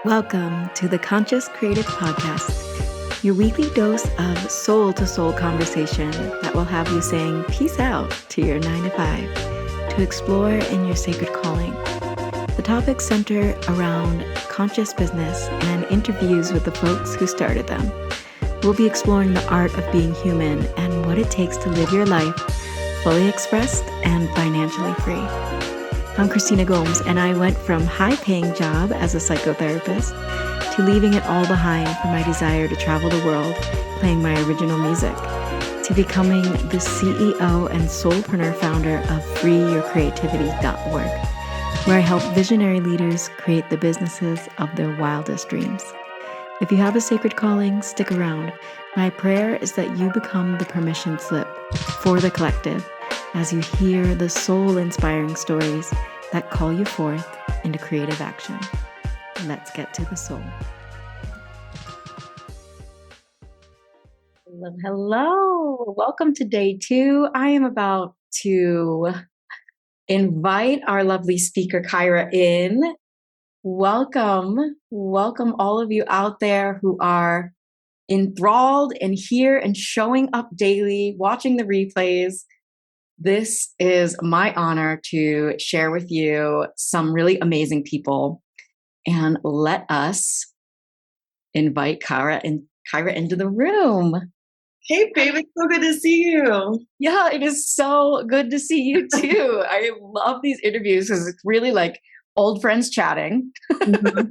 Welcome to the Conscious Creative Podcast, your weekly dose of soul-to-soul conversation that will have you saying peace out to your 9 to 5 to explore in your sacred calling. The topics center around conscious business and interviews with the folks who started them. We'll be exploring the art of being human and what it takes to live your life fully expressed and financially free. I'm Christina Gomes, and I went from high-paying job as a psychotherapist to leaving it all behind for my desire to travel the world playing my original music, to becoming the CEO and soulpreneur founder of freeyourcreativity.org, where I help visionary leaders create the businesses of their wildest dreams. If you have a sacred calling, stick around. My prayer is that you become the permission slip for the collective as you hear the soul-inspiring stories that call you forth into creative action. Let's get to the soul. Hello. Welcome to day 2. I am about to invite our lovely speaker, Kaira, in. Welcome all of you out there who are enthralled and here and showing up daily, watching the replays. This is my honor to share with you some really amazing people, and let us invite Kaira into the room. Hey, babe, it's so good to see you. Yeah, it is so good to see you too. I love these interviews because it's really like old friends chatting. Mm-hmm.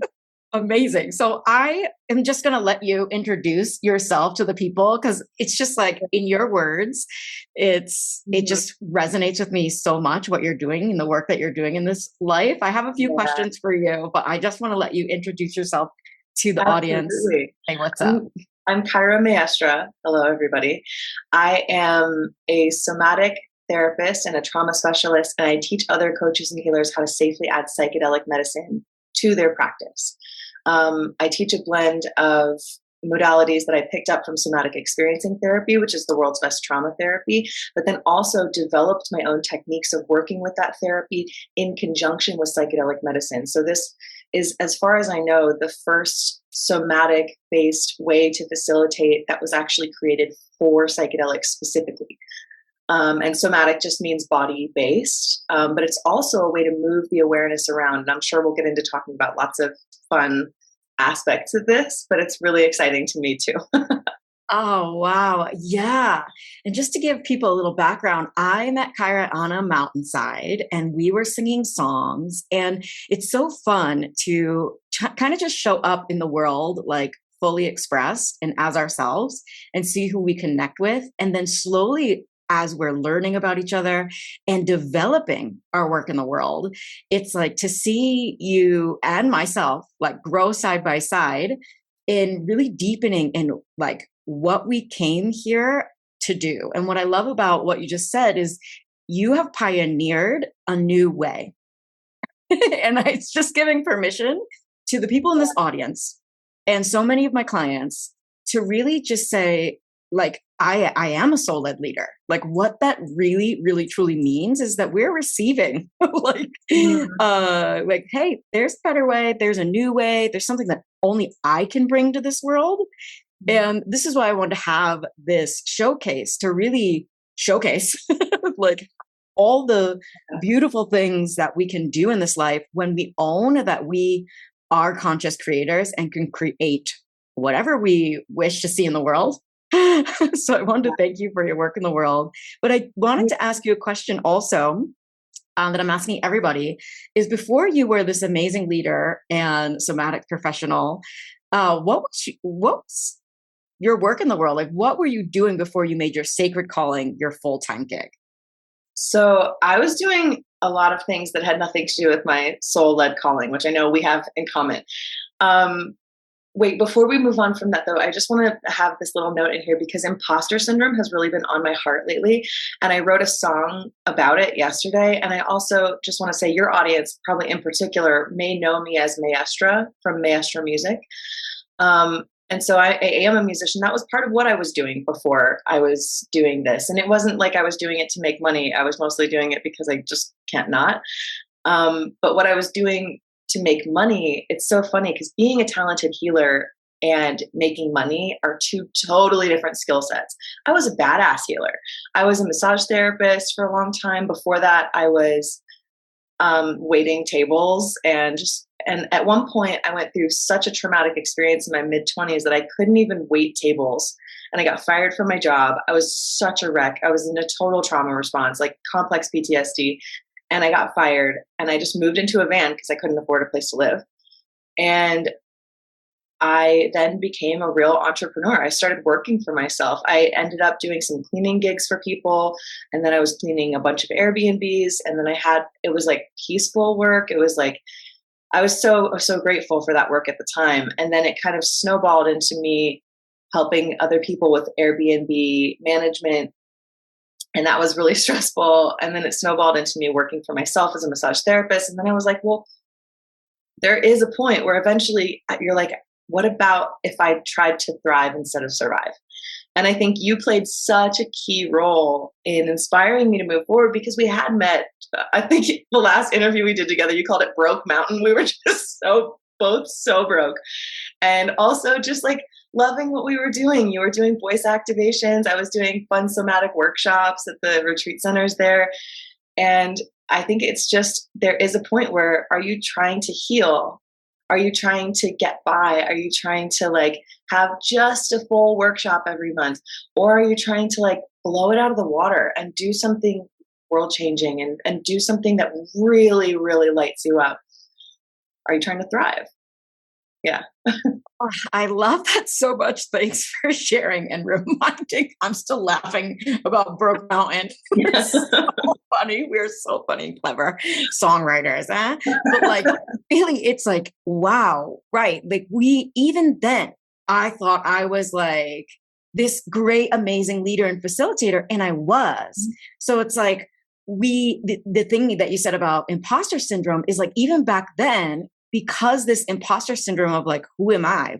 Amazing. So I am just going to let you introduce yourself to the people because it's just like in your words, it just resonates with me so much what you're doing and the work that you're doing in this life. I have a few questions for you, but I just want to let you introduce yourself to the audience. Hey, what's up? I'm Kaira Mayestra. Hello, everybody. I am a somatic therapist and a trauma specialist, and I teach other coaches and healers how to safely add psychedelic medicine to their practice. I teach a blend of modalities that I picked up from Somatic Experiencing Therapy, which is the world's best trauma therapy, but then also developed my own techniques of working with that therapy in conjunction with psychedelic medicine. So this is, as far as I know, the first somatic-based way to facilitate that was actually created for psychedelics specifically. And somatic just means body-based, but it's also a way to move the awareness around. And I'm sure we'll get into talking about lots of fun aspects of this, but it's really exciting to me too. Oh, wow. Yeah. And just to give people a little background, I met Kaira on a mountainside and we were singing songs, and it's so fun to kind of just show up in the world, like fully expressed and as ourselves, and see who we connect with. And then slowly, as we're learning about each other and developing our work in the world, it's like to see you and myself like grow side by side in really deepening in like what we came here to do. And what I love about what you just said is you have pioneered a new way. And it's just giving permission to the people in this audience and so many of my clients to really just say, like, I am a soul-led leader. Like what that really, really, truly means is that we're receiving like, hey, there's a better way. There's a new way. There's something that only I can bring to this world. And this is why I wanted to have this showcase to really showcase like all the beautiful things that we can do in this life when we own that we are conscious creators and can create whatever we wish to see in the world. So I wanted to thank you for your work in the world. But I wanted to ask you a question also that I'm asking everybody is, before you were this amazing leader and somatic professional, what was your work in the world? Like, what were you doing before you made your sacred calling your full-time gig? So I was doing a lot of things that had nothing to do with my soul-led calling, which I know we have in common. Wait, before we move on from that though, I just want to have this little note in here because imposter syndrome has really been on my heart lately. And I wrote a song about it yesterday. And I also just want to say your audience, probably in particular, may know me as Mayestra from Mayestra Music. And so I am a musician. That was part of what I was doing before I was doing this. And it wasn't like I was doing it to make money. I was mostly doing it because I just can't not. But what I was doing to make money, it's so funny because being a talented healer and making money are two totally different skill sets. I was a badass healer. I was a massage therapist for a long time. Before that, I was waiting tables and at one point I went through such a traumatic experience in my mid-20s that I couldn't even wait tables, and I got fired from my job. I was such a wreck. I was in a total trauma response, like complex PTSD, and I got fired, and I just moved into a van because I couldn't afford a place to live. And I then became a real entrepreneur. I started working for myself. I ended up doing some cleaning gigs for people. And then I was cleaning a bunch of Airbnbs. And then it was like peaceful work. It was like, I was so grateful for that work at the time. And then it kind of snowballed into me helping other people with Airbnb management. And that was really stressful. And then it snowballed into me working for myself as a massage therapist. And then I was like, well, there is a point where eventually you're like, what about if I tried to thrive instead of survive? And I think you played such a key role in inspiring me to move forward, because we had met, I think the last interview we did together, you called it Broke Mountain. We were just both so broke. And also just like loving what we were doing. You were doing voice activations. I was doing fun somatic workshops at the retreat centers there. And I think it's just, there is a point where, are you trying to heal? Are you trying to get by? Are you trying to like have just a full workshop every month? Or are you trying to like blow it out of the water and do something world changing and do something that really, really lights you up? Are you trying to thrive? Yeah. Oh, I love that so much. Thanks for sharing and reminding. I'm still laughing about Broke Mountain. We're so funny. We're so funny and clever songwriters, huh? But like, really, it's like, wow, right. Like even then, I thought I was like this great, amazing leader and facilitator, and I was. So it's like, the thing that you said about imposter syndrome is like, even back then, because this imposter syndrome of like, who am I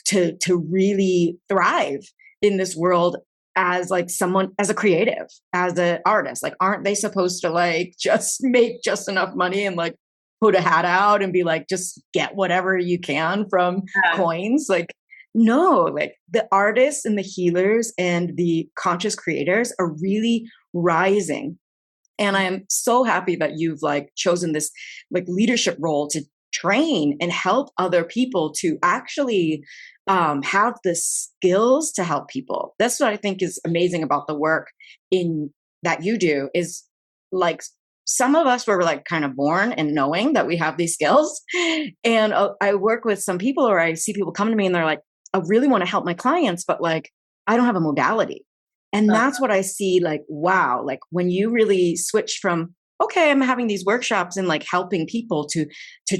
to really thrive in this world as like someone, as a creative, as an artist? Like, aren't they supposed to like just make just enough money and like put a hat out and be like, just get whatever you can from coins? Like, no, like the artists and the healers and the conscious creators are really rising. And I am so happy that you've like chosen this like leadership role to train and help other people to actually have the skills to help people. That's what I think is amazing about the work that you do, is like some of us were like kind of born and knowing that we have these skills. And I work with some people, or I see people come to me and they're like, I really want to help my clients, but like, I don't have a modality. And that's what I see, like, wow, like when you really switch from, okay, I'm having these workshops and like helping people to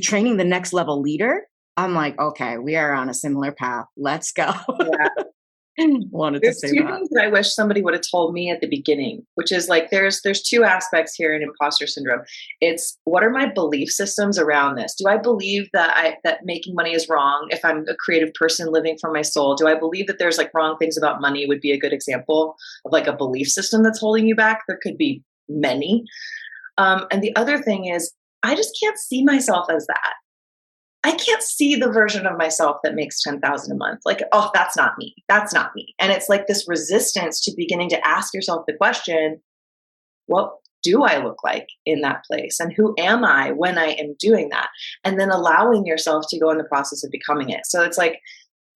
training the next level leader, I'm like, okay, we are on a similar path. Let's go. Yeah. Wanted There's to say two that. things that I wish somebody would have told me at the beginning, which is like, there's two aspects here in imposter syndrome. It's, what are my belief systems around this? Do I believe that making money is wrong if I'm a creative person living from my soul? Do I believe that there's like wrong things about money would be a good example of like a belief system that's holding you back? There could be many. And the other thing is, I just can't see myself as that. I can't see the version of myself that makes $10,000 a month. Like, oh, that's not me. That's not me. And it's like this resistance to beginning to ask yourself the question, what do I look like in that place? And who am I when I am doing that? And then allowing yourself to go in the process of becoming it. So it's like,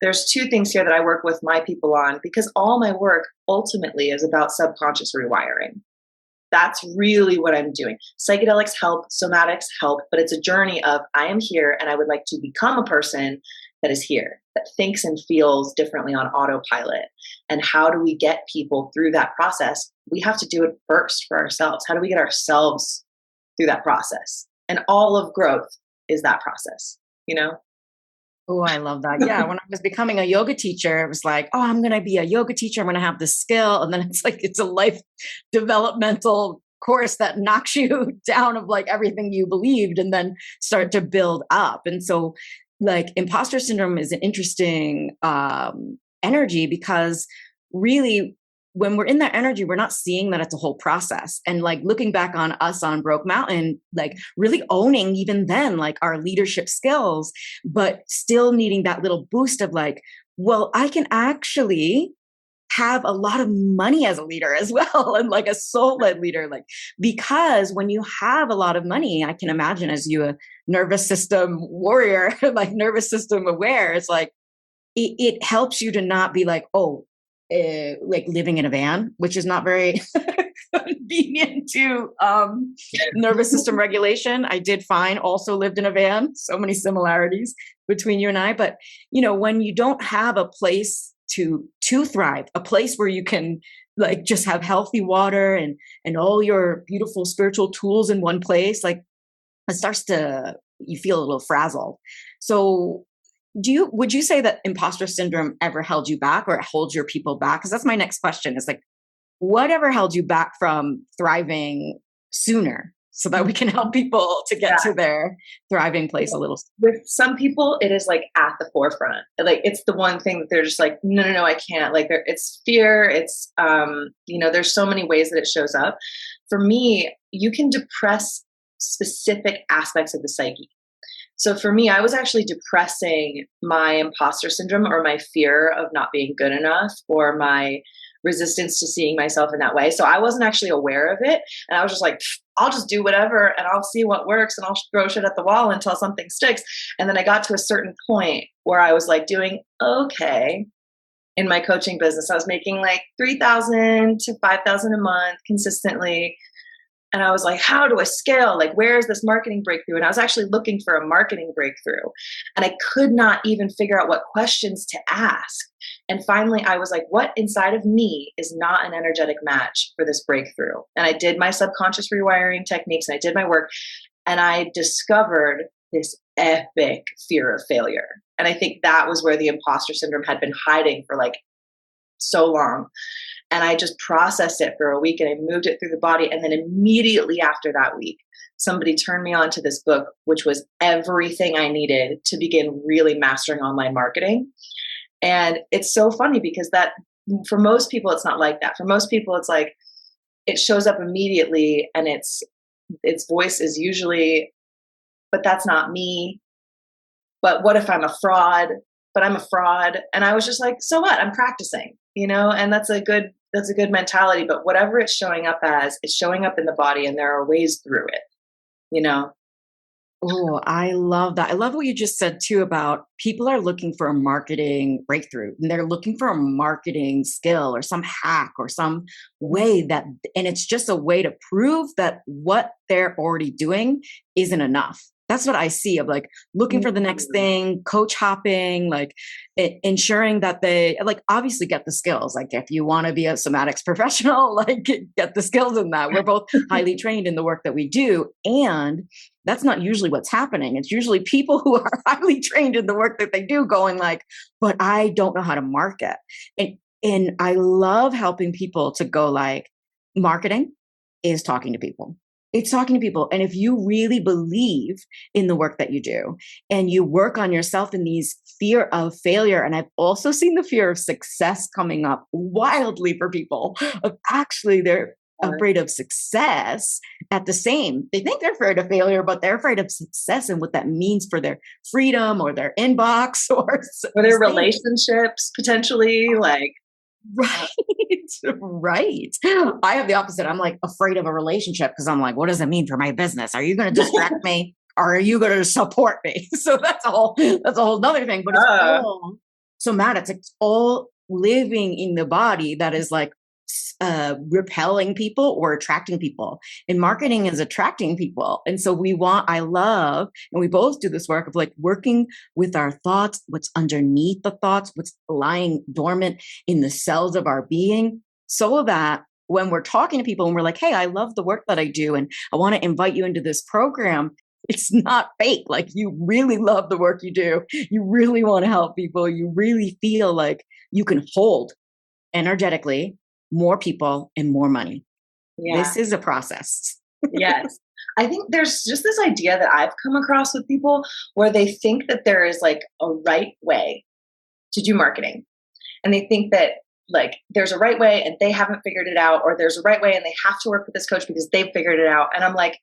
there's two things here that I work with my people on, because all my work ultimately is about subconscious rewiring. That's really what I'm doing. Psychedelics help, somatics help, but it's a journey of, I am here and I would like to become a person that is here, that thinks and feels differently on autopilot. And how do we get people through that process? We have to do it first for ourselves. How do we get ourselves through that process? And all of growth is that process, you know? Oh, I love that. Yeah. When I was becoming a yoga teacher, it was like, oh, I'm going to be a yoga teacher. I'm going to have this skill. And then it's like, it's a life developmental course that knocks you down of like everything you believed and then start to build up. And so like imposter syndrome is an interesting energy, because really when we're in that energy, we're not seeing that it's a whole process. And like looking back on us on Broke Mountain, like really owning even then, like our leadership skills, but still needing that little boost of like, well, I can actually have a lot of money as a leader as well. And like a soul-led leader, like, because when you have a lot of money, I can imagine as you a nervous system warrior, like nervous system aware, it's like, it helps you to not be like, oh, like living in a van, which is not very convenient to nervous system regulation. I did fine, also lived in a van. So many similarities between you and I. But, you know, when you don't have a place to thrive, a place where you can like just have healthy water and all your beautiful spiritual tools in one place, like it starts to, you feel a little frazzled. So would you say that imposter syndrome ever held you back, or it holds your people back? Because that's my next question, is like, whatever held you back from thriving sooner so that we can help people to get to their thriving place a little. With some people, it is like at the forefront. Like it's the one thing that they're just like, no, I can't. Like it's fear. It's, you know, there's so many ways that it shows up. For me, you can depress specific aspects of the psyche. So for me, I was actually depressing my imposter syndrome, or my fear of not being good enough, or my resistance to seeing myself in that way. So I wasn't actually aware of it. And I was just like, I'll just do whatever and I'll see what works, and I'll throw shit at the wall until something sticks. And then I got to a certain point where I was like doing okay in my coaching business. I was making like $3,000 to $5,000 a month consistently. And I was like, how do I scale? Like, where is this marketing breakthrough? And I was actually looking for a marketing breakthrough. And I could not even figure out what questions to ask. And finally, I was like, what inside of me is not an energetic match for this breakthrough? And I did my subconscious rewiring techniques, and I did my work. And I discovered this epic fear of failure. And I think that was where the imposter syndrome had been hiding for like so long. And I just processed it for a week, and I moved it through the body. And then immediately after that week, somebody turned me on to this book, which was everything I needed to begin really mastering online marketing. And it's so funny because that, for most people, it's not like that. For most people, it's like, it shows up immediately, and its voice is usually, but that's not me. But what if I'm a fraud? But I'm a fraud. And I was just like, so what? I'm practicing, you know, and that's a good mentality. But whatever it's showing up as, it's showing up in the body, and there are ways through it, you know? Oh, I love that. I love what you just said too about people are looking for a marketing breakthrough, and they're looking for a marketing skill or some hack or some way that, and it's just a way to prove that what they're already doing isn't enough. That's what I see of like looking for the next thing, coach hopping, like ensuring that they like obviously get the skills. Like if you want to be a somatics professional, like get the skills in that. We're both highly trained in the work that we do. And that's not usually what's happening. It's usually people who are highly trained in the work that they do going like, but I don't know how to market. And I love helping people to go like, marketing is talking to people. It's talking to people. And if you really believe in the work that you do and you work on yourself in these fear of failure, and I've also seen the fear of success coming up wildly for people of actually they're afraid of success at the same. They think they're afraid of failure, but they're afraid of success and what that means for their freedom or their inbox or their relationships potentially like. Right. Right. I have the opposite. I'm like afraid of a relationship because I'm like, what does it mean for my business? Are you going to distract me or are you going to support me? So that's a whole nother thing, but it's all somatics. It's all living in the body that is like repelling people or attracting people, and marketing is attracting people. And so I love, and we both do this work of like working with our thoughts, what's underneath the thoughts, what's lying dormant in the cells of our being, so that when we're talking to people and we're like, hey, I love the work that I do, and I want to invite you into this program, it's not fake. Like you really love the work you do. You really want to help people. You really feel like you can hold energetically more people and more money. Yeah. This is a process. Yes. I think there's just this idea that I've come across with people where they think that there is like a right way to do marketing. And they think that like there's a right way and they haven't figured it out, or there's a right way and they have to work with this coach because they've figured it out. And I'm like,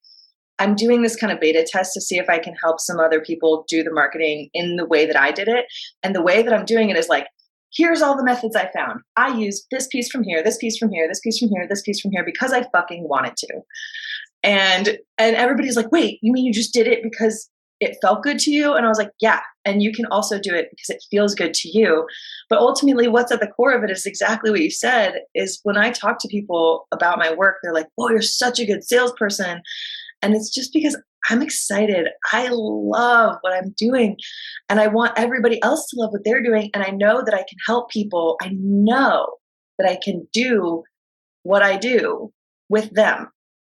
I'm doing this kind of beta test to see if I can help some other people do the marketing in the way that I did it. And the way that I'm doing it is like, here's all the methods I found. I use this piece from here, this piece from here, this piece from here, this piece from here, because I fucking wanted to. And everybody's like, wait, you mean you just did it because it felt good to you? And I was like, yeah. And you can also do it because it feels good to you. But ultimately, what's at the core of it is exactly what you said, is when I talk to people about my work, they're like, oh, you're such a good salesperson. And it's just because I'm excited. I love what I'm doing. And I want everybody else to love what they're doing. And I know that I can help people. I know that I can do what I do with them.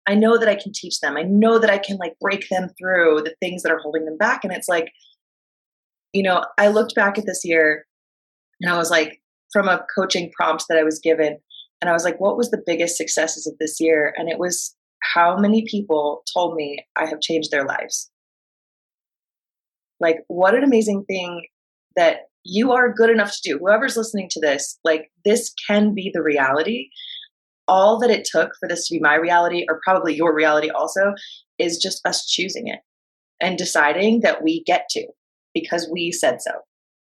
I know that I can teach them. I know that I can like break them through the things that are holding them back. And it's like, you know, I looked back at this year and I was like, from a coaching prompt that I was given, and I was like, what was the biggest successes of this year? And it was how many people told me I have changed their lives. Like, what an amazing thing that you are good enough to do. Whoever's listening to this, like, this can be the reality. All that it took for this to be my reality, or probably your reality also, is just us choosing it and deciding that we get to, because we said so.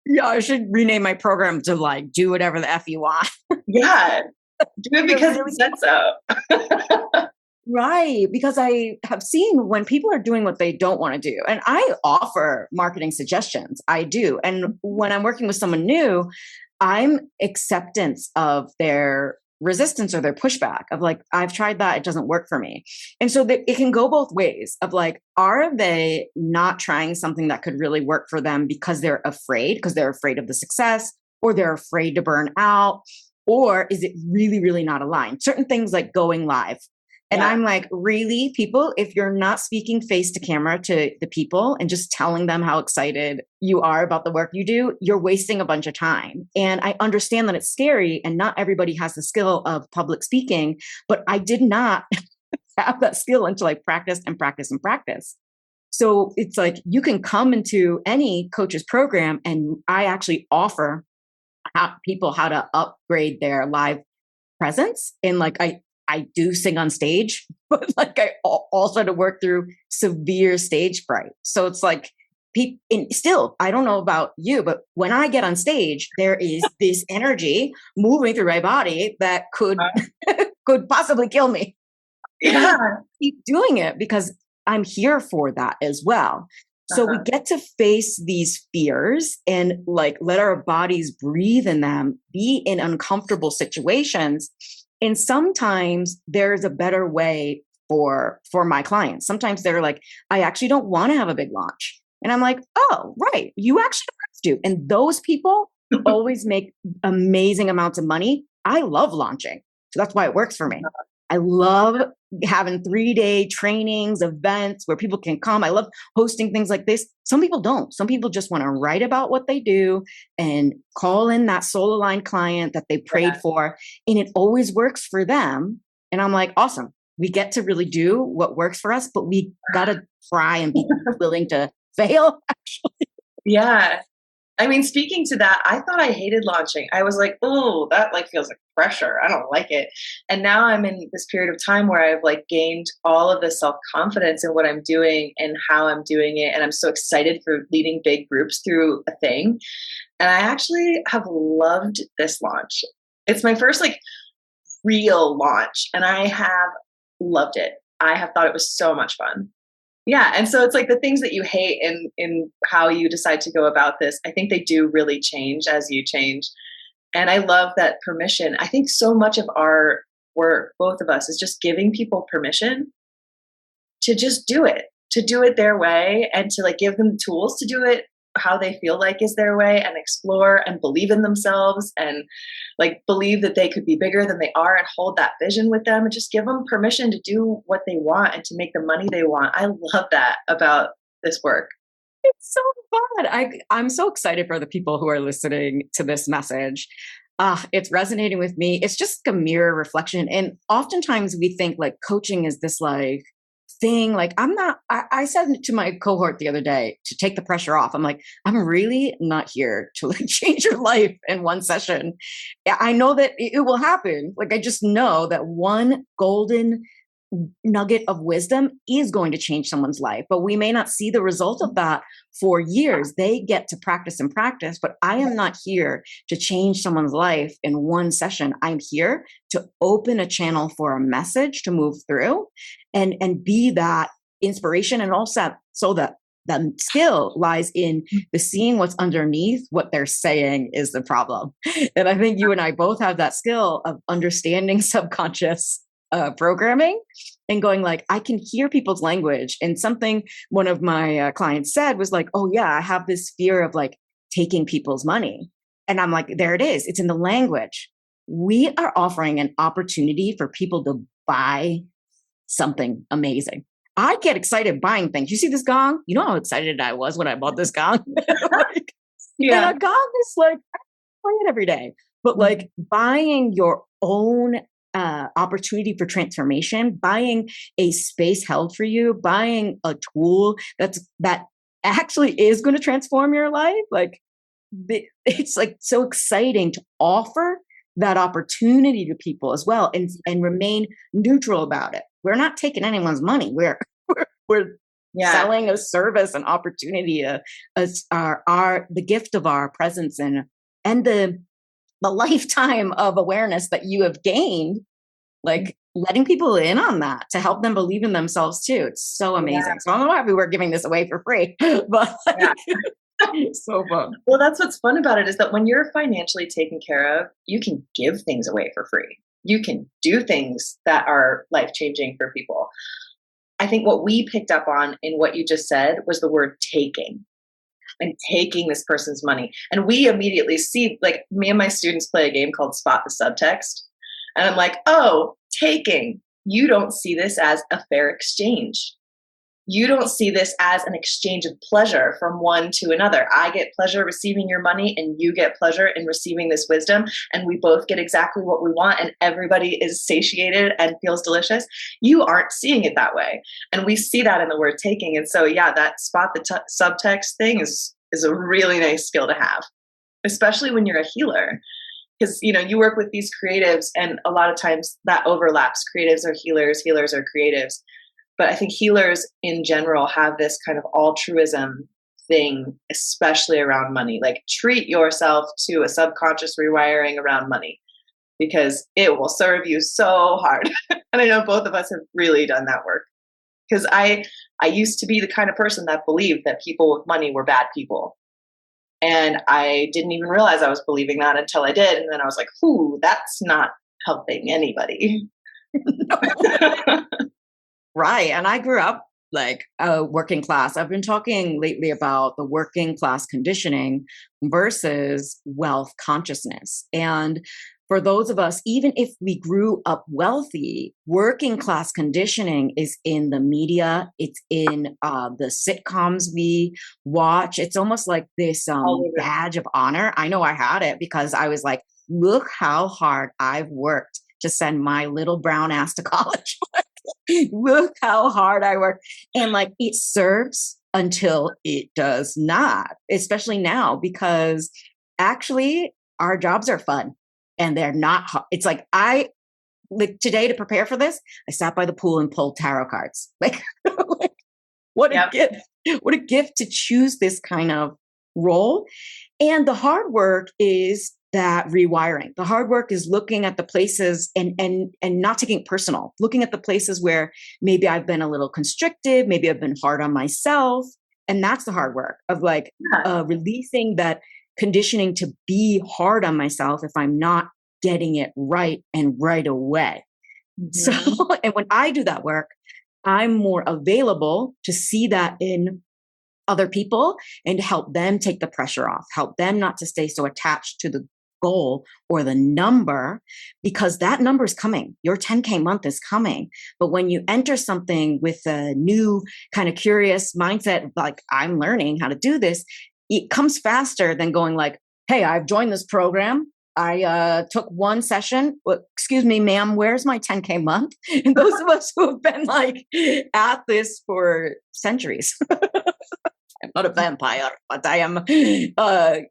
Yeah, I should rename my program to like, do whatever the F you want. Yeah. Do it because we said so. Right. Because I have seen when people are doing what they don't want to do, and I offer marketing suggestions. I do. And when I'm working with someone new, I'm acceptance of their resistance or their pushback of like, I've tried that, it doesn't work for me. And so it can go both ways of like, are they not trying something that could really work for them because they're afraid of the success, or they're afraid to burn out, or is it really, really not aligned? Certain things like going live. And I'm like, really, people, if you're not speaking face to camera to the people and just telling them how excited you are about the work you do, you're wasting a bunch of time. And I understand that it's scary and not everybody has the skill of public speaking, but I did not have that skill until I practiced and practiced and practiced. So it's like, you can come into any coach's program and I actually offer people how to upgrade their live presence. And like, I do sing on stage, but like I also to work through severe stage fright. So it's like, still, I don't know about you, but when I get on stage, there is this energy moving through my body that could possibly kill me. Yeah. Keep doing it because I'm here for that as well. So we get to face these fears and like let our bodies breathe in them, be in uncomfortable situations. And sometimes there's a better way for my clients. Sometimes they're like, I actually don't want to have a big launch. And I'm like, oh, right. You actually have to. And those people always make amazing amounts of money. I love launching. So that's why it works for me. I love having 3-day trainings, events where people can come. I love hosting things like this. Some people don't. Some people just want to write about what they do and call in that soul aligned client that they prayed for. And it always works for them. And I'm like, awesome. We get to really do what works for us, but we got to try and be willing to fail, actually. Yeah. I mean, speaking to that, I thought I hated launching. I was like, oh, that like feels like pressure. I don't like it. And now I'm in this period of time where I've like gained all of the self-confidence in what I'm doing and how I'm doing it. And I'm so excited for leading big groups through a thing. And I actually have loved this launch. It's my first like real launch and I have loved it. I have thought it was so much fun. Yeah. And so it's like the things that you hate in how you decide to go about this, I think they do really change as you change. And I love that permission. I think so much of our work, both of us, is just giving people permission to just do it their way, and to like give them the tools to do it how they feel like is their way, and explore and believe in themselves and like believe that they could be bigger than they are and hold that vision with them, and just give them permission to do what they want and to make the money they want. I love that about this work. It's so fun. I'm so excited for the people who are listening to this message. It's resonating with me. It's just a mirror reflection. And oftentimes we think like coaching is this like thing. Like, I said to my cohort the other day to take the pressure off. I'm like, I'm really not here to like change your life in one session. I know that it will happen. Like, I just know that one golden nugget of wisdom is going to change someone's life, but we may not see the result of that for years. They get to practice and practice, but I am not here to change someone's life in one session. I'm here to open a channel for a message to move through and be that inspiration. And also so that the skill lies in the seeing what's underneath what they're saying is the problem. And I think you and I both have that skill of understanding subconscious programming and going like, I can hear people's language. And something one of my clients said was like, oh yeah, I have this fear of like taking people's money. And I'm like, there it is. It's in the language. We are offering an opportunity for people to buy something amazing. I get excited buying things. You see this gong? You know how excited I was when I bought this gong? Like, Yeah. And a gong is like, I play it every day. But like buying your own opportunity for transformation, buying a space held for you, buying a tool that actually is going to transform your life. Like it's like so exciting to offer that opportunity to people as well, and remain neutral about it. We're not taking anyone's money. We're selling a service, an opportunity, the gift of our presence and the lifetime of awareness that you have gained, like letting people in on that to help them believe in themselves too. It's so amazing. Yeah. So I don't know why we were giving this away for free, but it's so fun. Well, that's what's fun about it is that when you're financially taken care of, you can give things away for free. You can do things that are life-changing for people. I think what we picked up on in what you just said was the word taking. And taking this person's money. And we immediately see, like, me and my students play a game called Spot the Subtext. And I'm like, oh, taking. You don't see this as a fair exchange. You don't see this as an exchange of pleasure from one to another. I get pleasure receiving your money and you get pleasure in receiving this wisdom. And we both get exactly what we want and everybody is satiated and feels delicious. You aren't seeing it that way. And we see that in the word taking. And so, yeah, that spot the subtext thing is a really nice skill to have, especially when you're a healer. Because, you know, you work with these creatives and a lot of times that overlaps. Creatives are healers, healers are creatives. But I think healers in general have this kind of altruism thing, especially around money. Like treat yourself to a subconscious rewiring around money because it will serve you so hard. And I know both of us have really done that work. Because I used to be the kind of person that believed that people with money were bad people. And I didn't even realize I was believing that until I did. And then I was like, ooh, that's not helping anybody. Right. And I grew up like a working class. I've been talking lately about the working class conditioning versus wealth consciousness. And for those of us, even if we grew up wealthy, working class conditioning is in the media. It's in the sitcoms we watch. It's almost like this badge of honor. I know I had it because I was like, look how hard I've worked to send my little brown ass to college. Look how hard I work. And like it serves until it does not, especially now, because actually our jobs are fun. And they're not hard. It's like today to prepare for this, I sat by the pool and pulled tarot cards. Like what a gift. What a gift to choose this kind of role. And the hard work is that rewiring. The hard work is looking at the places and not taking it personal, looking at the places where maybe I've been a little constricted, maybe I've been hard on myself. And that's the hard work of like releasing that conditioning to be hard on myself if I'm not getting it right and right away. Mm-hmm. So, and when I do that work, I'm more available to see that in other people and to help them take the pressure off, help them not to stay so attached to the goal or the number, because that number is coming. Your 10K month is coming. But when you enter something with a new kind of curious mindset, like I'm learning how to do this, it comes faster than going like, hey, I've joined this program. I took one session. Well, excuse me, ma'am, where's my 10K month? And those of us who have been like at this for centuries. I'm not a vampire, but I am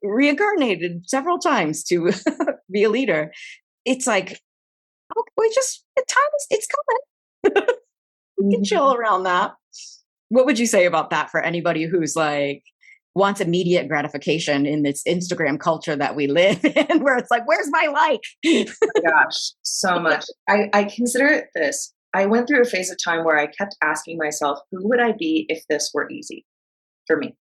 reincarnated several times to be a leader. It's like, oh, the time it's coming. We can chill around that. What would you say about that for anybody who's like, wants immediate gratification in this Instagram culture that we live in, where it's like, where's my like? Oh my gosh, so much. I consider it this. I went through a phase of time where I kept asking myself, who would I be if this were easy for me?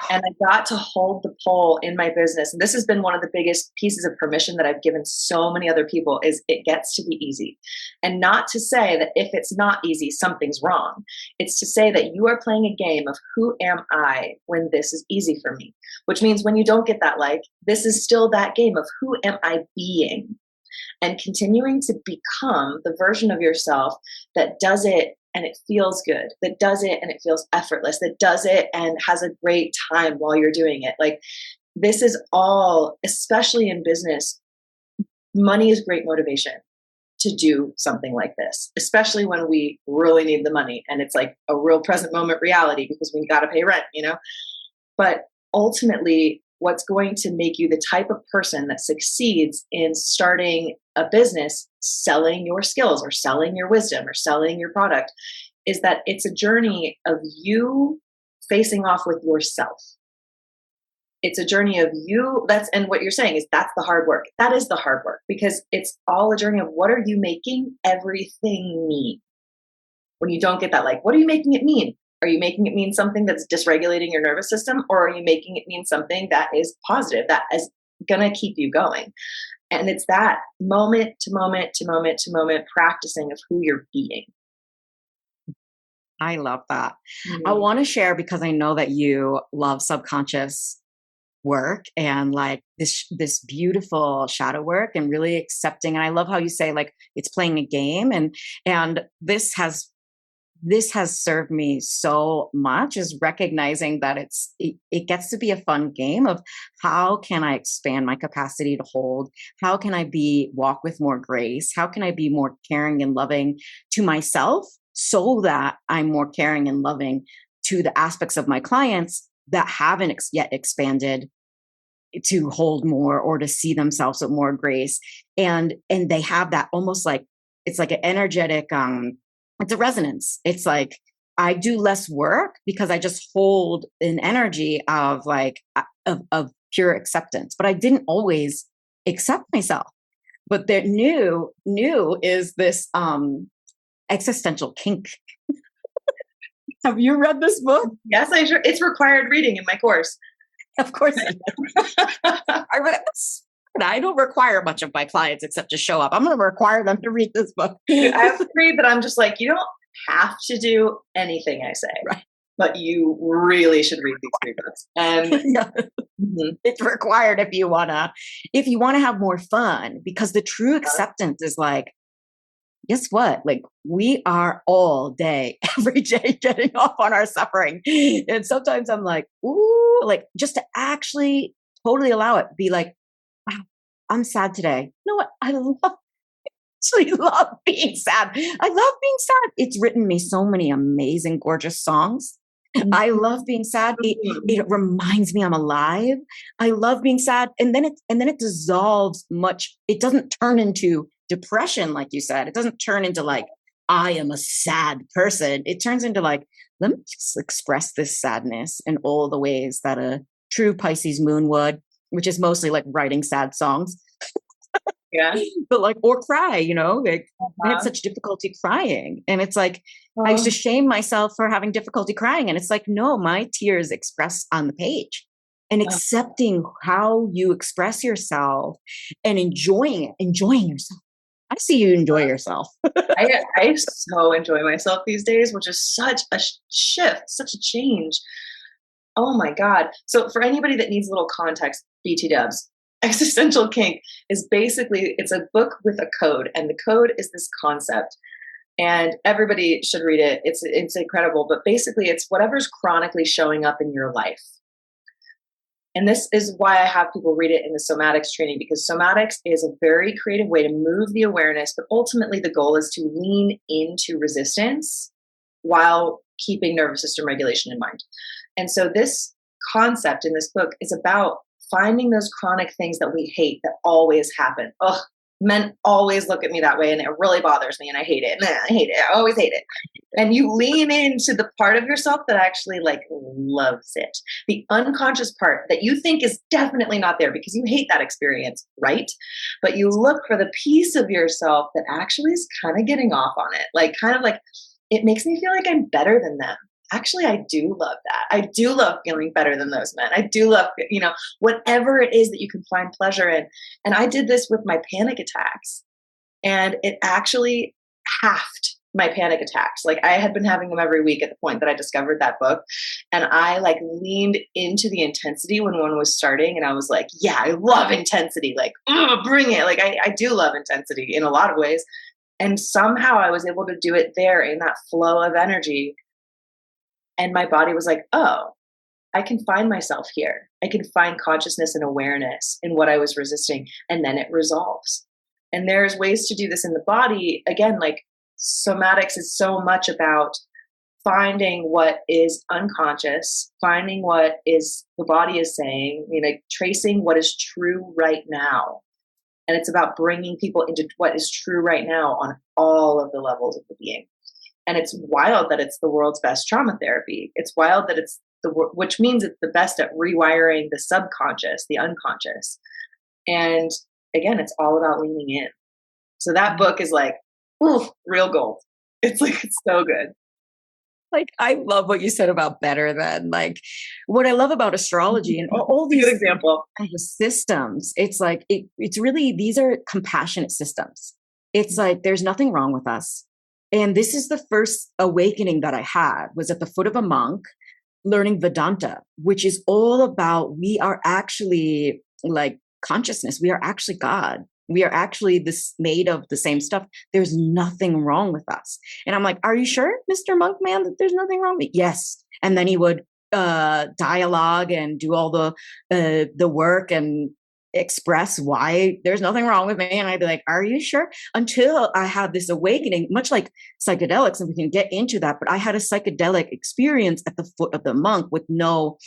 And I got to hold the pole in my business. And this has been one of the biggest pieces of permission that I've given so many other people is it gets to be easy. And not to say that if it's not easy, something's wrong. It's to say that you are playing a game of who am I when this is easy for me? Which means when you don't get that like, this is still that game of who am I being? And continuing to become the version of yourself that does it and it feels good, that does it and it feels effortless, that does it and has a great time while you're doing it. Like this is all, especially in business, money is great motivation to do something like this, especially when we really need the money and it's like a real present moment reality because we got to pay rent, you know? But ultimately, what's going to make you the type of person that succeeds in starting a business, selling your skills or selling your wisdom or selling your product, is that it's a journey of you facing off with yourself. It's a journey of you. And what you're saying is that's the hard work. That is the hard work because it's all a journey of what are you making everything mean? When you don't get that, like, what are you making it mean? Are you making it mean something that's dysregulating your nervous system? Or are you making it mean something that is positive, that is going to keep you going? And it's that moment to moment to moment to moment practicing of who you're being. I love that. I want to share because I know that you love subconscious work and like this beautiful shadow work and really accepting. And I love how you say like it's playing a game and this has served me so much is recognizing that it gets to be a fun game of how can I expand my capacity to hold? How can I walk with more grace? How can I be more caring and loving to myself so that I'm more caring and loving to the aspects of my clients that haven't yet expanded to hold more or to see themselves with more grace. And they have that almost like, it's like an energetic, it's a resonance. It's like I do less work because I just hold an energy of like of pure acceptance. But I didn't always accept myself. But the new is this existential kink. Have you read this book? Yes, I sure. It's required reading in my course. Of course. I don't require much of my clients except to show up. I'm going to require them to read this book. I have to read, but I'm just like, you don't have to do anything I say, right? But you really should read these 3 books. And it's required if you want to have more fun, because the true acceptance is like, guess what? Like we are all day, every day getting off on our suffering. And sometimes I'm like, ooh, like just to actually totally allow it, be like, wow, I'm sad today. You know what? I actually love being sad. I love being sad. It's written me so many amazing, gorgeous songs. I love being sad. It reminds me I'm alive. I love being sad. And then it dissolves much. It doesn't turn into depression, like you said. It doesn't turn into like, I am a sad person. It turns into like, let me just express this sadness in all the ways that a true Pisces moon would, which is mostly like writing sad songs. Yeah. But like, or cry, you know, like I had such difficulty crying. And it's like, I used to shame myself for having difficulty crying. And it's like, no, my tears express on the page. And accepting how you express yourself and enjoying yourself. I see you enjoy yourself. I so enjoy myself these days, which is such a shift, such a change. Oh my God. So for anybody that needs a little context, BT dubs, Existential Kink is basically, it's a book with a code, and the code is this concept. And everybody should read it. It's incredible. But basically, it's whatever's chronically showing up in your life. And this is why I have people read it in the somatics training, because somatics is a very creative way to move the awareness, but ultimately the goal is to lean into resistance while keeping nervous system regulation in mind. And so this concept in this book is about finding those chronic things that we hate that always happen. Ugh, men always look at me that way, and it really bothers me, and I hate it. I hate it. I always hate it. And you lean into the part of yourself that actually like loves it. The unconscious part that you think is definitely not there because you hate that experience, right? But you look for the piece of yourself that actually is kind of getting off on it. Like, kind of like, it makes me feel like I'm better than them. Actually, I do love that. I do love feeling better than those men. I do love, whatever it is that you can find pleasure in. And I did this with my panic attacks, and it actually halved my panic attacks. Like, I had been having them every week at the point that I discovered that book. And I like leaned into the intensity when one was starting. And I was like, yeah, I love intensity. Like, bring it. Like, I do love intensity in a lot of ways. And somehow I was able to do it there in that flow of energy. And my body was like, oh, I can find myself here. I can find consciousness and awareness in what I was resisting. And then it resolves. And there's ways to do this in the body. Again, like, somatics is so much about finding what is unconscious, finding what is the body is saying, like tracing what is true right now. And it's about bringing people into what is true right now on all of the levels of the being. And it's wild that it's the world's best trauma therapy. It's wild that it's which means it's the best at rewiring the subconscious, the unconscious. And again, it's all about leaning in. So that book is like, oof, real gold. It's like, it's so good. Like, I love what you said about better than. Like, what I love about astrology and all these good example systems, it's like, it's really, these are compassionate systems. It's like, there's nothing wrong with us. And this is the first awakening that I had, was at the foot of a monk learning Vedanta, which is all about, we are actually like consciousness. We are actually God. We are actually this made of the same stuff. There's nothing wrong with us. And I'm like, are you sure, Mr. Monk Man, that there's nothing wrong with me? Yes. And then he would dialogue and do all the work and express why there's nothing wrong with me. And I'd be like, are you sure? Until I had this awakening, much like psychedelics, and we can get into that. But I had a psychedelic experience at the foot of the monk with no,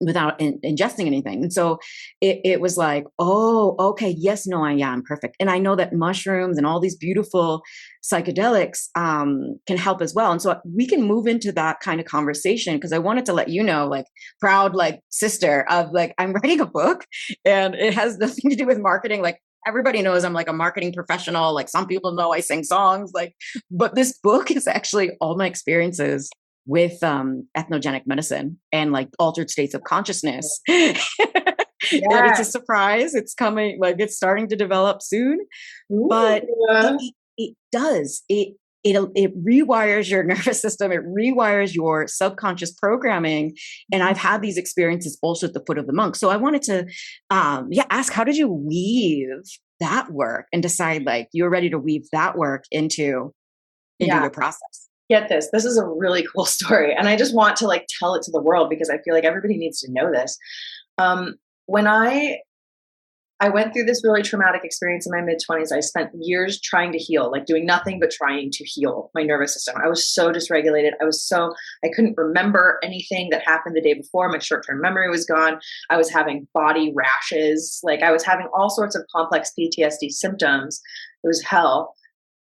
without ingesting anything. And so it was like, oh, okay, yes, no, I am perfect. And I know that mushrooms and all these beautiful psychedelics can help as well. And so we can move into that kind of conversation, because I wanted to let you know, like, proud, like, sister of, like, I'm writing a book, and it has nothing to do with marketing. Like, everybody knows I'm like a marketing professional. Like, some people know I sing songs, like, but this book is actually all my experiences with ethnogenic medicine and like altered states of consciousness. And it's a surprise. It's coming, like, it's starting to develop soon. Ooh. But it does. It rewires your nervous system. It rewires your subconscious programming. And I've had these experiences also at the foot of the monk. So I wanted to ask, how did you weave that work and decide, like, you're ready to weave that work into your process? Get this. This is a really cool story. And I just want to, like, tell it to the world, because I feel like everybody needs to know this. When I went through this really traumatic experience in my mid-20s, I spent years trying to heal, like doing nothing but trying to heal my nervous system. I was so dysregulated. I couldn't remember anything that happened the day before. My short-term memory was gone. I was having body rashes. Like, I was having all sorts of complex PTSD symptoms. It was hell.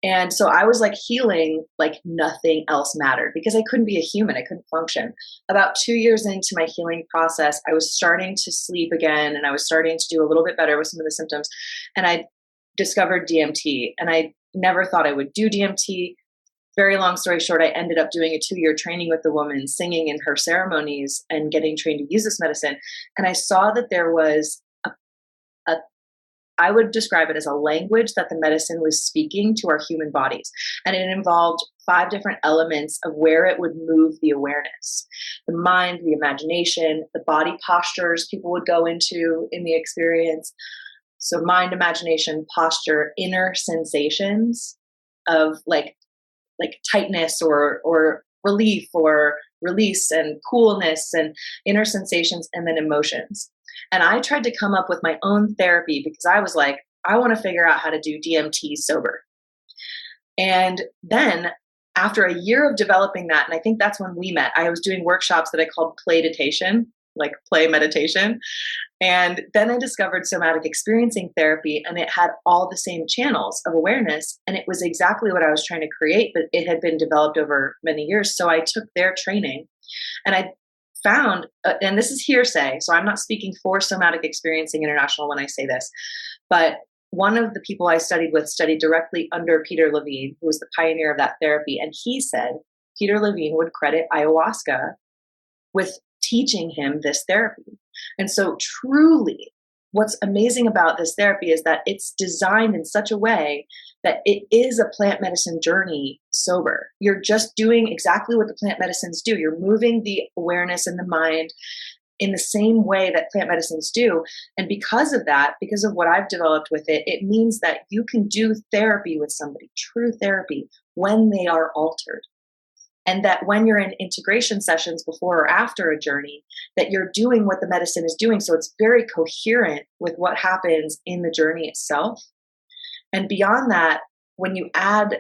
And so I was like healing like nothing else mattered, because I couldn't be a human. I couldn't function. About 2 years into my healing process, I was starting to sleep again, and I was starting to do a little bit better with some of the symptoms. And I discovered DMT, and I never thought I would do DMT. Very long story short, I ended up doing a 2-year training with the woman, singing in her ceremonies and getting trained to use this medicine. And I saw that there was I would describe it as a language that the medicine was speaking to our human bodies. And it involved 5 different elements of where it would move the awareness: the mind, the imagination, the body postures people would go into in the experience. So mind, imagination, posture, inner sensations of like tightness or relief or release and coolness and inner sensations and then emotions. And I tried to come up with my own therapy because I was like, I want to figure out how to do DMT sober. And then after a year of developing that, and I think that's when we met, I was doing workshops that I called playditation, like play meditation. And then I discovered somatic experiencing therapy, and it had all the same channels of awareness. And it was exactly what I was trying to create, but it had been developed over many years. So I took their training and I found, and this is hearsay, so I'm not speaking for Somatic Experiencing International when I say this, but one of the people I studied with studied directly under Peter Levine, who was the pioneer of that therapy. And he said Peter Levine would credit ayahuasca with teaching him this therapy. And so truly, what's amazing about this therapy is that it's designed in such a way that it is a plant medicine journey sober. You're just doing exactly what the plant medicines do. You're moving the awareness in the mind in the same way that plant medicines do. And because of that, because of what I've developed with it, it means that you can do therapy with somebody, true therapy, when they are altered. And that when you're in integration sessions before or after a journey, that you're doing what the medicine is doing. So it's very coherent with what happens in the journey itself. And beyond that, when you add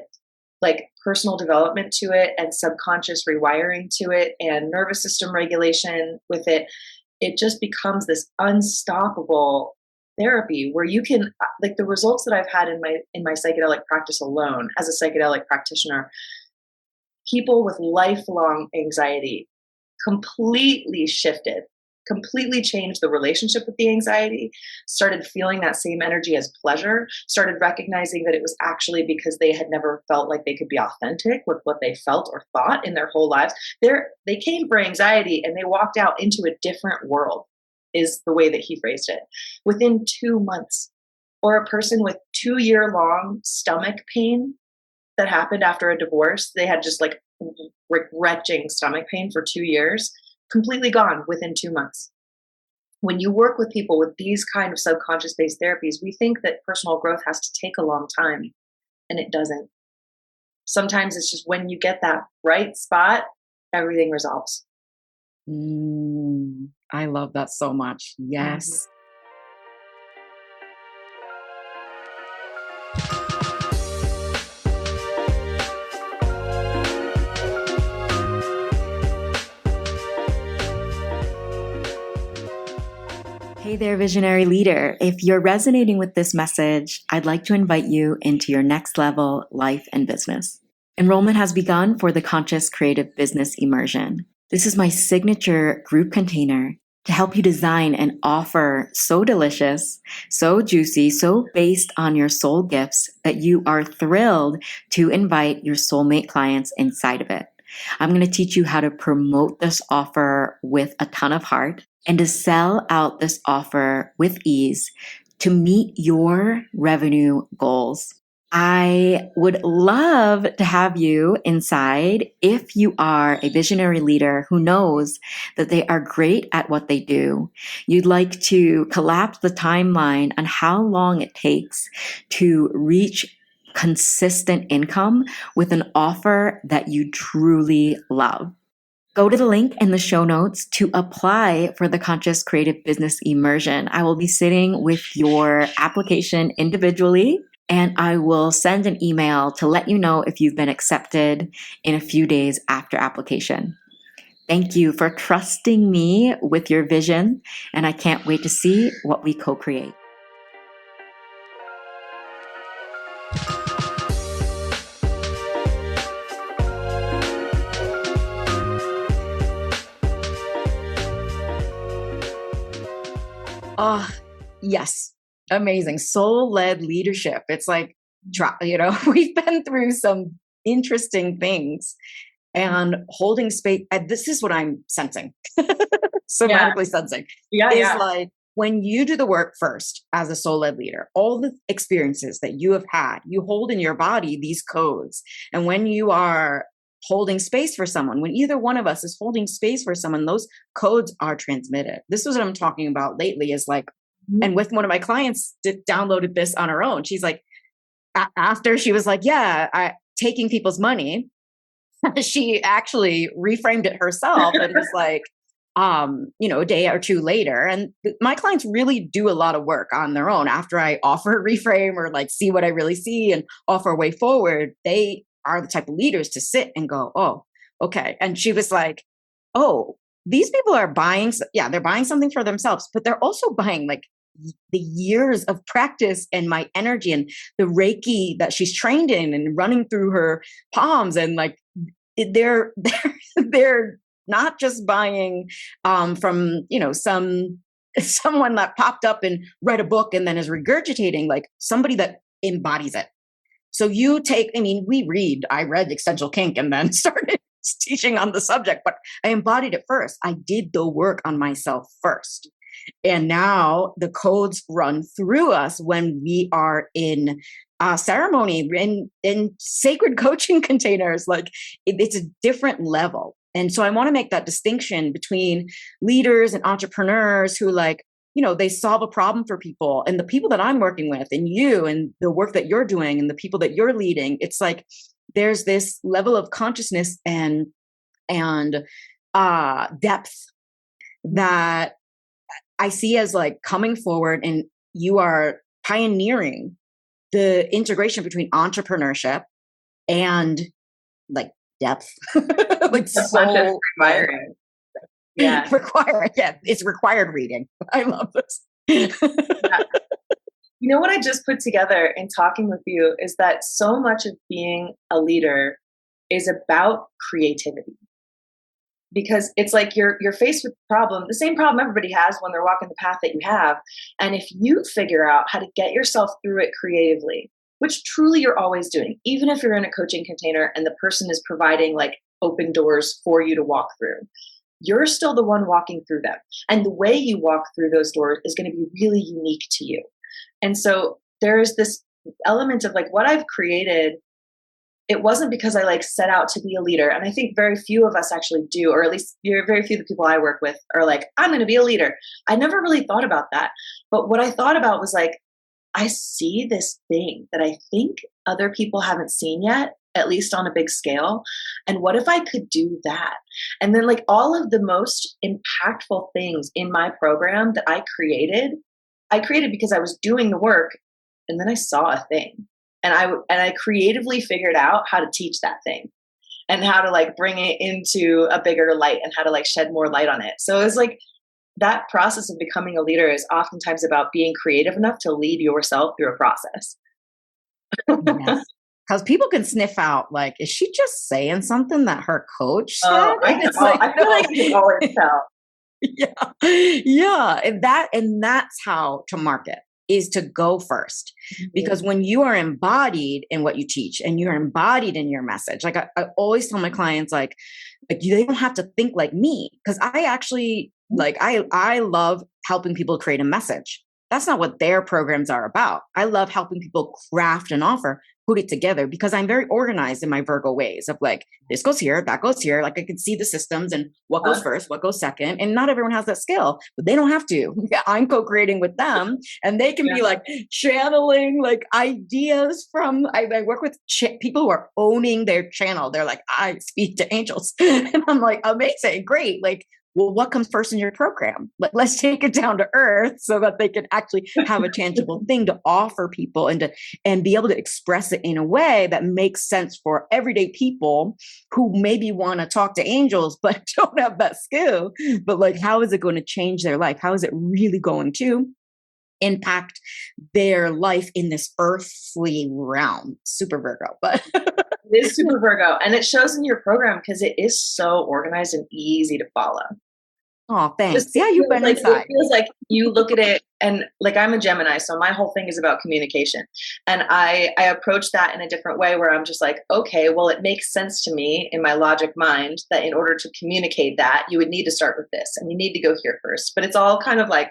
like personal development to it and subconscious rewiring to it and nervous system regulation with it, it just becomes this unstoppable therapy where you can, like the results that I've had in my psychedelic practice alone as a psychedelic practitioner, people with lifelong anxiety completely shifted, completely changed the relationship with the anxiety, started feeling that same energy as pleasure, started recognizing that it was actually because they had never felt like they could be authentic with what they felt or thought in their whole lives. They came for anxiety and they walked out into a different world, is the way that he phrased it, within 2 months. Or a person with 2-year-long stomach pain that happened after a divorce. They had just like retching stomach pain for 2 years, completely gone within 2 months. When you work with people with these kind of subconscious-based therapies, we think that personal growth has to take a long time, and it doesn't. Sometimes it's just when you get that right spot, everything resolves. I love that so much. Yes. Hey there, visionary leader. If you're resonating with this message, I'd like to invite you into your next level life and business. Enrollment has begun for the Conscious Creative Business Immersion. This is my signature group container to help you design an offer so delicious, so juicy, so based on your soul gifts that you are thrilled to invite your soulmate clients inside of it. I'm going to teach you how to promote this offer with a ton of heart and to sell out this offer with ease to meet your revenue goals. I would love to have you inside if you are a visionary leader who knows that they are great at what they do. You'd like to collapse the timeline on how long it takes to reach consistent income with an offer that you truly love. Go to the link in the show notes to apply for the Conscious Creative Business Immersion. I will be sitting with your application individually, and I will send an email to let you know if you've been accepted in a few days after application. Thank you for trusting me with your vision, and I can't wait to see what we co-create. Oh, yes. Amazing. Soul-led leadership. It's like, we've been through some interesting things and holding space. This is what I'm sensing, somatically sensing. Is like when you do the work first as a soul-led leader, all the experiences that you have had, you hold in your body these codes. And when you are holding space for someone, when either one of us is holding space for someone, those codes are transmitted. This is what I'm talking about lately is like, and with one of my clients downloaded this on her own. She's like, after she was like, taking people's money. she actually reframed it herself. And it was like, a day or two later. And my clients really do a lot of work on their own. After I offer a reframe or like see what I really see and offer a way forward, they are the type of leaders to sit and go, oh, okay. And she was like, oh, these people are buying, they're buying something for themselves, but they're also buying like the years of practice and my energy and the Reiki that she's trained in and running through her palms. And like, they're not just buying from someone that popped up and read a book and then is regurgitating, like somebody that embodies it. So I read Essential Kink and then started teaching on the subject, but I embodied it first. I did the work on myself first. And now the codes run through us when we are in ceremony, in sacred coaching containers. Like it's a different level. And so I want to make that distinction between leaders and entrepreneurs who they solve a problem for people, and the people that I'm working with and you and the work that you're doing and the people that you're leading. It's like there's this level of consciousness and depth that I see as like coming forward, and you are pioneering the integration between entrepreneurship and like depth. Like so requiring. Yeah. It's required reading. I love this. Yeah. You know what I just put together in talking with you is that so much of being a leader is about creativity. Because it's like you're faced with the problem, the same problem everybody has when they're walking the path that you have. And if you figure out how to get yourself through it creatively, which truly you're always doing, even if you're in a coaching container and the person is providing like open doors for you to walk through, you're still the one walking through them. And the way you walk through those doors is going to be really unique to you. And so there's this element of like what I've created. It wasn't because I like set out to be a leader. And I think very few of us actually do, or at least very few of the people I work with are like, I'm going to be a leader. I never really thought about that. But what I thought about was like, I see this thing that I think other people haven't seen yet, at least on a big scale. And what if I could do that? And then like all of the most impactful things in my program that I created because I was doing the work, and then I saw a thing. And I creatively figured out how to teach that thing and how to like bring it into a bigger light and how to like shed more light on it. So it was like that process of becoming a leader is oftentimes about being creative enough to lead yourself through a process. Yes. Because people can sniff out, like, is she just saying something that her coach said? I feel like you can always tell. Yeah. And that's how to market, is to go first. Mm-hmm. Because when you are embodied in what you teach and you're embodied in your message, like I always tell my clients, like they don't have to think like me. Because I actually I love helping people create a message. That's not what their programs are about. I love helping people craft an offer, put it together, because I'm very organized in my Virgo ways of like, this goes here, that goes here. Like I can see the systems and what goes first, what goes second. And not everyone has that skill, but they don't have to. I'm co-creating with them, and they can be like channeling like ideas from, I work with people who are owning their channel. They're like, I speak to angels. And I'm like, amazing, great. Like, well, what comes first in your program? Let's take it down to earth so that they can actually have a tangible thing to offer people and be able to express it in a way that makes sense for everyday people who maybe want to talk to angels but don't have that skill. But like, how is it going to change their life? How is it really going to impact their life in this earthly realm? Super Virgo, but it is super Virgo, and it shows in your program because it is so organized and easy to follow. Oh, thanks. Yeah, you've been inside. It feels like you look at it, and like I'm a Gemini, so my whole thing is about communication, and I approach that in a different way where I'm just like, okay, well, it makes sense to me in my logic mind that in order to communicate that, you would need to start with this, and you need to go here first. But it's all kind of like,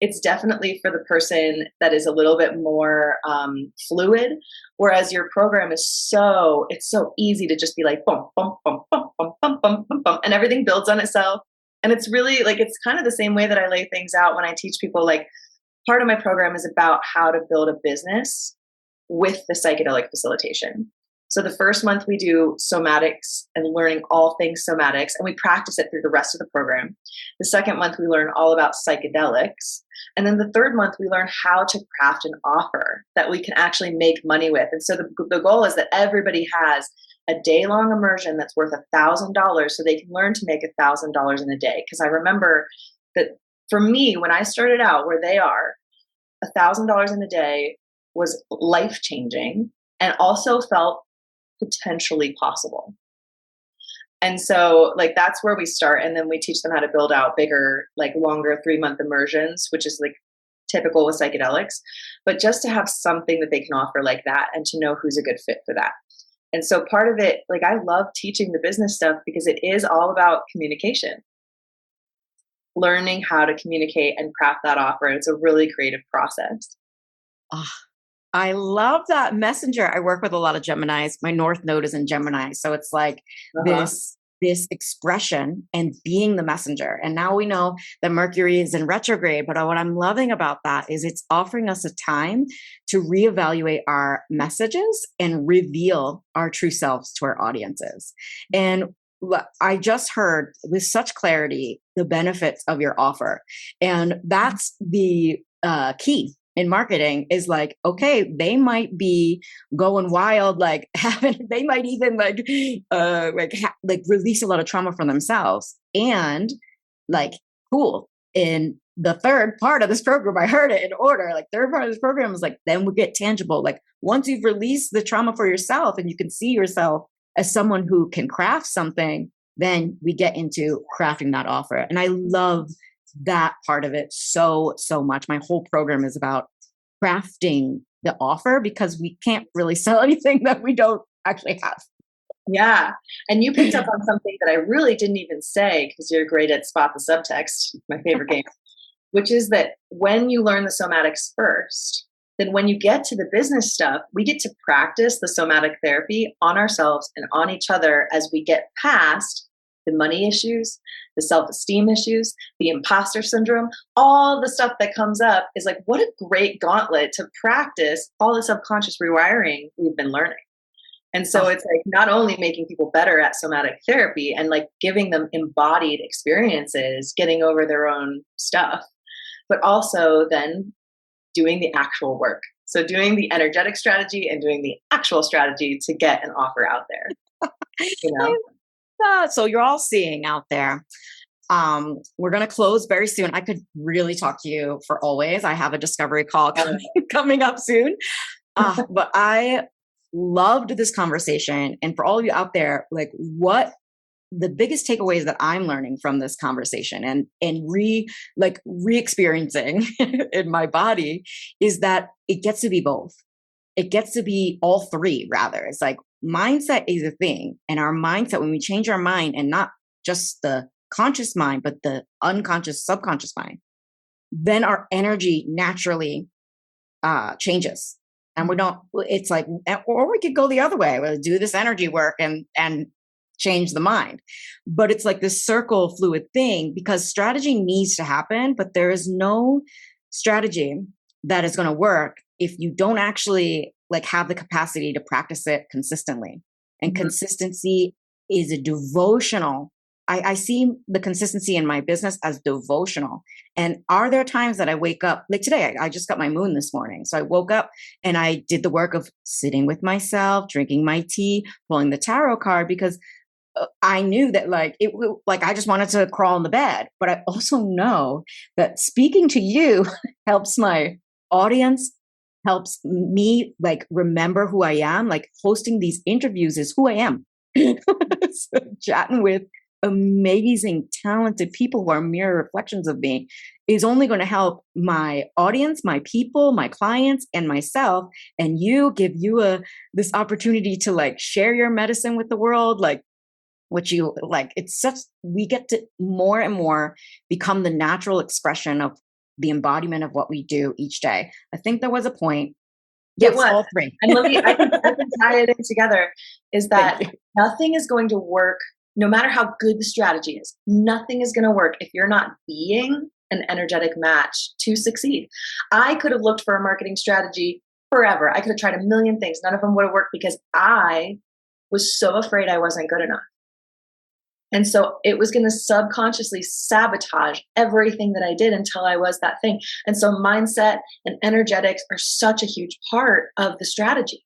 it's definitely for the person that is a little bit more fluid, whereas your program is it's so easy to just be like, bum, bum, bum, bum, bum, bum, bum, bum, bum, and everything builds on itself. And it's really like, it's kind of the same way that I lay things out when I teach people. Like, part of my program is about how to build a business with the psychedelic facilitation. So the first month we do somatics and learning all things somatics, and we practice it through the rest of the program. The second month we learn all about psychedelics. And then the third month we learn how to craft an offer that we can actually make money with. And so the goal is that everybody has a day-long immersion that's worth $1,000 so they can learn to make $1,000 in a day. Because I remember that for me, when I started out where they are, $1,000 in a day was life-changing and also felt potentially possible. And so like that's where we start, and then we teach them how to build out bigger, like longer 3-month immersions, which is like typical with psychedelics, but just to have something that they can offer like that and to know who's a good fit for that. And so part of it, like I love teaching the business stuff because it is all about communication, learning how to communicate and craft that offer. It's a really creative process. Oh, I love that messenger. I work with a lot of Geminis. My North Node is in Gemini. So it's like this expression and being the messenger. And now we know that Mercury is in retrograde. But what I'm loving about that is it's offering us a time to reevaluate our messages and reveal our true selves to our audiences. And I just heard with such clarity the benefits of your offer. And that's the key in marketing is like, okay, they might be going wild, like they might even like release a lot of trauma from themselves. And like, cool. In the third part of this program, I heard it in order, like third part of this program is like, then we get tangible. Like once you've released the trauma for yourself and you can see yourself as someone who can craft something, then we get into crafting that offer. And I love that part of it so much. My whole program is about crafting the offer because we can't really sell anything that we don't actually have. Yeah. And you picked up on something that I really didn't even say because you're great at spot the subtext, my favorite game, which is that when you learn the somatics first, then when you get to the business stuff, we get to practice the somatic therapy on ourselves and on each other as we get past the money issues, the self-esteem issues, the imposter syndrome, all the stuff that comes up is like, what a great gauntlet to practice all the subconscious rewiring we've been learning. And so it's like not only making people better at somatic therapy and like giving them embodied experiences, getting over their own stuff, but also then doing the actual work. So doing the energetic strategy and doing the actual strategy to get an offer out there. You know? So you're all seeing out there. We're going to close very soon. I could really talk to you for always. I have a discovery call coming up soon. But I loved this conversation. And for all of you out there, like what the biggest takeaways that I'm learning from this conversation and re-experiencing in my body is that it gets to be both. It gets to be all three, rather. It's like mindset is a thing. And our mindset, when we change our mind and not just the conscious mind, but the unconscious, subconscious mind, then our energy naturally changes. And we don't, it's like, or we could go the other way, we'll do this energy work and change the mind. But it's like this circle fluid thing because strategy needs to happen, but there is no strategy that is going to work if you don't actually like have the capacity to practice it consistently. And consistency is a devotional. I see the consistency in my business as devotional. And are there times that I wake up, like today, I just got my moon this morning. So I woke up and I did the work of sitting with myself, drinking my tea, pulling the tarot card, because I knew that like I just wanted to crawl in the bed. But I also know that speaking to you helps my audience, helps me like remember who I am. Like hosting these interviews is who I am. So chatting with amazing, talented people who are mirror reflections of me is only going to help my audience, my people, my clients, and myself. And give you this opportunity to like share your medicine with the world, like what you like. It's such, we get to more and more become the natural expression of the embodiment of what we do each day. I think there was a point. Yes, it was. All three. And let me, I can tie it in together, is that nothing is going to work. No matter how good the strategy is, nothing is going to work if you're not being an energetic match to succeed. I could have looked for a marketing strategy forever. I could have tried a million things. None of them would have worked because I was so afraid I wasn't good enough. And so it was going to subconsciously sabotage everything that I did until I was that thing. And so mindset and energetics are such a huge part of the strategy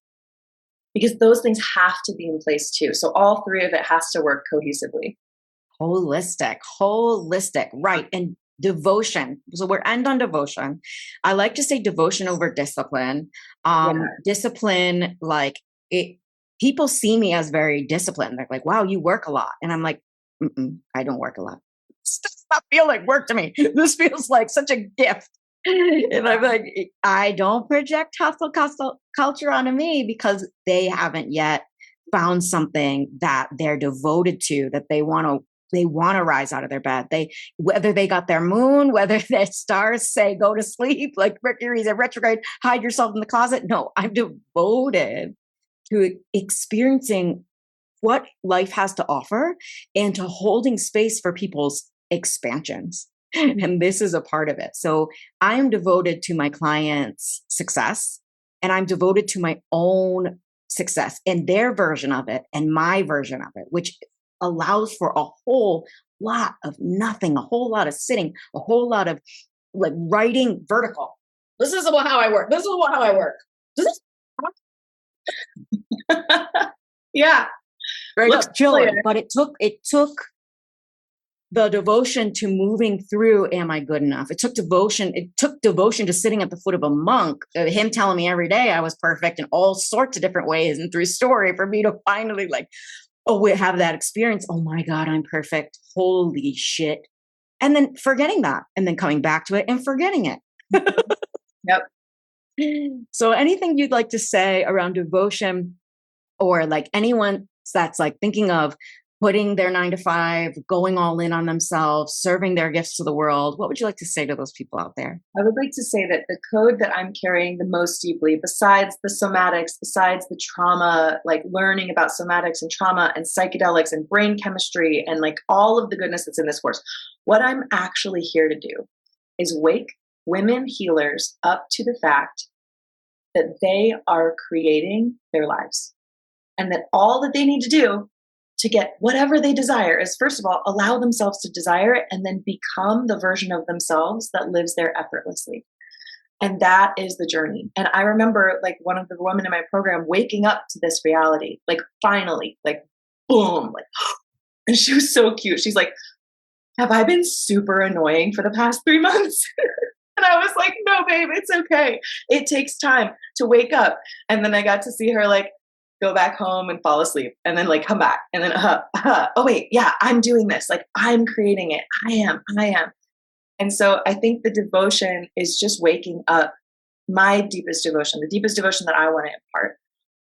because those things have to be in place too. So all three of it has to work cohesively. Holistic, right. And devotion. So we're end on devotion. I like to say devotion over discipline. Discipline, like it, people see me as very disciplined. They're like, wow, you work a lot. And I'm like, I don't work a lot. This does not feel like work to me. This feels like such a gift. And I'm like, I don't project hustle culture onto me because they haven't yet found something that they're devoted to, that they want to rise out of their bed. Whether they got their moon, whether their stars say go to sleep, like Mercury's a retrograde, hide yourself in the closet. No, I'm devoted to experiencing what life has to offer and to holding space for people's expansions. And this is a part of it. So I am devoted to my clients' success, and I'm devoted to my own success and their version of it and my version of it, which allows for a whole lot of nothing, a whole lot of sitting, a whole lot of like writing vertical. This is how I work. This is how I work. Yeah. Right up chilling. But it took the devotion to moving through, am I good enough? It took devotion to sitting at the foot of a monk, him telling me every day I was perfect in all sorts of different ways and through story for me to finally we have that experience. Oh my God, I'm perfect. Holy shit. And then forgetting that and then coming back to it and forgetting it. Yep. So anything you'd like to say around devotion, or like anyone that's like thinking of putting their 9-to-5, going all in on themselves, serving their gifts to the world, what would you like to say to those people out there? I would like to say that the code that I'm carrying the most deeply, besides the somatics, besides the trauma, like learning about somatics and trauma and psychedelics and brain chemistry and like all of the goodness that's in this course, what I'm actually here to do is wake women healers up to the fact that they are creating their lives. And that all that they need to do to get whatever they desire is, first of all, allow themselves to desire it and then become the version of themselves that lives there effortlessly. And that is the journey. And I remember like one of the women in my program waking up to this reality, like finally, like boom, like, and she was so cute. She's like, have I been super annoying for the past 3 months? And I was like, no, babe, it's okay. It takes time to wake up. And then I got to see her like, go back home and fall asleep and then like come back and then oh wait, yeah, I'm doing this, like I'm creating it, I am. And so I think the devotion is just waking up. My deepest devotion, the deepest devotion that I want to impart,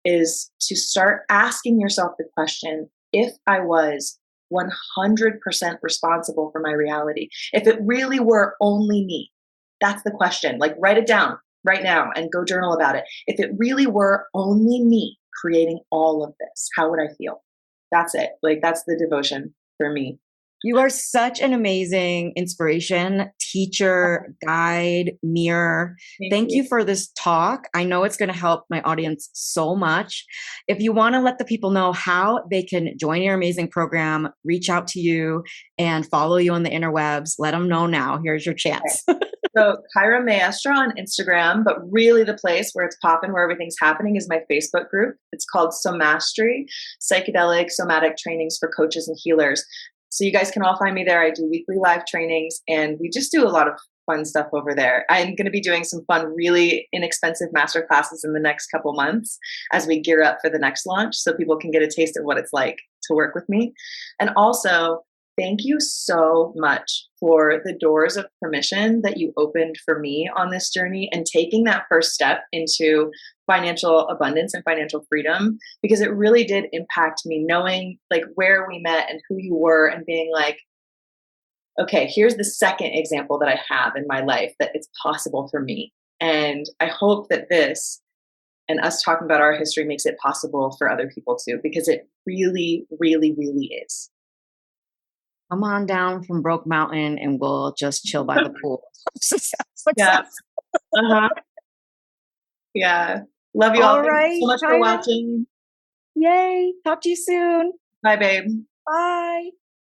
is to start asking yourself the question, if I was 100% responsible for my reality, if it really were only me, that's the question. Like write it down right now and go journal about it. If it really were only me creating all of this, how would I feel? That's it. Like that's the devotion for me. You are such an amazing inspiration, teacher, guide, mirror. Thank you for this talk. I know it's going to help my audience so much. If you want to let the people know how they can join your amazing program, reach out to you and follow you on the interwebs, let them know now. Here's your chance. Okay. So Kaira Mayestra on Instagram, but really the place where it's popping, where everything's happening is my Facebook group. It's called Somastery, Psychedelic Somatic Trainings for Coaches and Healers. So you guys can all find me there. I do weekly live trainings and we just do a lot of fun stuff over there. I'm going to be doing some fun, really inexpensive master classes in the next couple months as we gear up for the next launch so people can get a taste of what it's like to work with me. And also, thank you so much for the doors of permission that you opened for me on this journey and taking that first step into financial abundance and financial freedom, because it really did impact me knowing like where we met and who you were and being like, okay, here's the second example that I have in my life that it's possible for me. And I hope that this and us talking about our history makes it possible for other people too, because it really, really, really is. Come on down from Broke Mountain and we'll just chill by the pool. Success. Yeah. Uh-huh. Yeah. Love you all. All Thank you so right, much for Kyra. watching. Yay. Talk to you soon. Bye, babe. Bye.